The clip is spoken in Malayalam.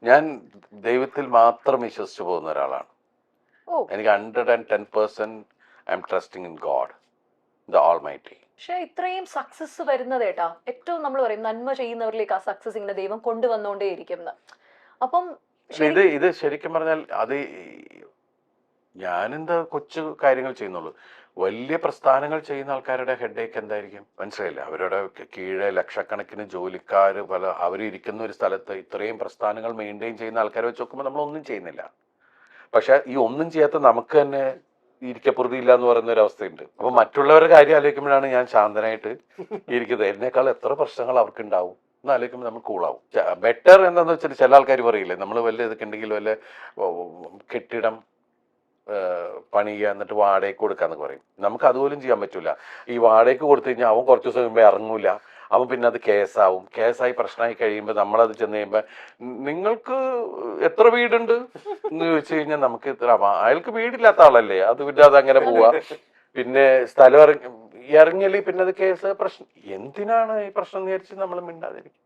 ഞാൻ ദൈവത്തിൽ മാത്രം വിശ്വസിച്ചു പോകുന്ന ഒരാളാണ്. ഓ എനിക്ക് 110% I M trusting in God the almighty. പക്ഷെ ഇത്രയും സക്സസ് വരുന്നത് ഏട്ടാ, ഏറ്റവും നമ്മൾ പറയും നന്മ ചെയ്യുന്നവരിലേക്ക് ആ സക്സസ് ഇങ്ങനെ ദൈവം കൊണ്ടുവന്നോണ്ടേ ഇരിക്കും. അപ്പം ഇത് ശരിക്കും പറഞ്ഞാൽ അത് ഞാനെന്താ കൊച്ചു കാര്യങ്ങൾ ചെയ്യുന്നുള്ളൂ. വലിയ പ്രസ്ഥാനങ്ങൾ ചെയ്യുന്ന ആൾക്കാരുടെ ഹെഡേക്ക് എന്തായിരിക്കും മനസ്സിലായില്ല. അവരുടെ കീഴെ ലക്ഷക്കണക്കിന് ജോലിക്കാർ അവരിയ്ക്കുന്ന ഒരു സ്ഥലത്ത് ഇത്രയും പ്രസ്ഥാനങ്ങൾ മെയിൻറ്റെയിൻ ചെയ്യുന്ന ആൾക്കാരെ വെച്ച് നോക്കുമ്പോൾ നമ്മളൊന്നും ചെയ്യുന്നില്ല. പക്ഷെ ഈ ഒന്നും ചെയ്യാത്ത നമുക്ക് തന്നെ ഇരിക്കപ്പുറതി ഇല്ല എന്ന് പറയുന്ന ഒരു അവസ്ഥയുണ്ട്. അപ്പൊ മറ്റുള്ളവരുടെ കാര്യം ആലോചിക്കുമ്പോഴാണ് ഞാൻ ശാന്തനായിട്ട് ഇരിക്കുന്നത്. എന്നേക്കാൾ എത്ര പ്രശ്നങ്ങൾ അവർക്ക് ഉണ്ടാവും എന്ന് ആലോചിക്കുമ്പോൾ നമ്മൾ കൂളാവും. ബെറ്റർ എന്താന്ന് വെച്ചാൽ ചില ആൾക്കാർ പറയില്ലേ, നമ്മൾ വല്ല ഇതൊക്കെ ഉണ്ടെങ്കിൽ വല്ല കെട്ടിടം പണിയുക എന്നിട്ട് വാടകയ്ക്ക് കൊടുക്കാന്നൊക്കെ പറയും. നമുക്ക് അതുപോലും ചെയ്യാൻ പറ്റൂല. ഈ വാടകയ്ക്ക് കൊടുത്തു കഴിഞ്ഞാൽ അവൻ കുറച്ച് ദിവസം മുമ്പേ ഇറങ്ങൂല. അവൻ പിന്നെ അത് കേസാവും. കേസായി പ്രശ്നമായി കഴിയുമ്പോൾ നമ്മളത് ചെന്ന് കഴിയുമ്പോൾ നിങ്ങൾക്ക് എത്ര വീടുണ്ട് എന്ന് ചോദിച്ചു കഴിഞ്ഞാൽ നമുക്ക് ഇത്ര, അയാൾക്ക് വീടില്ലാത്ത ആളല്ലേ, അത് പിന്നെ അതങ്ങനെ പോവാ. പിന്നെ സ്ഥലം ഇറങ്ങിയാൽ പിന്നെ അത് കേസ് പ്രശ്നം. എന്തിനാണ് ഈ പ്രശ്നം എന്ന് വിചാരിച്ച് നമ്മൾ മിണ്ടാതിരിക്കും.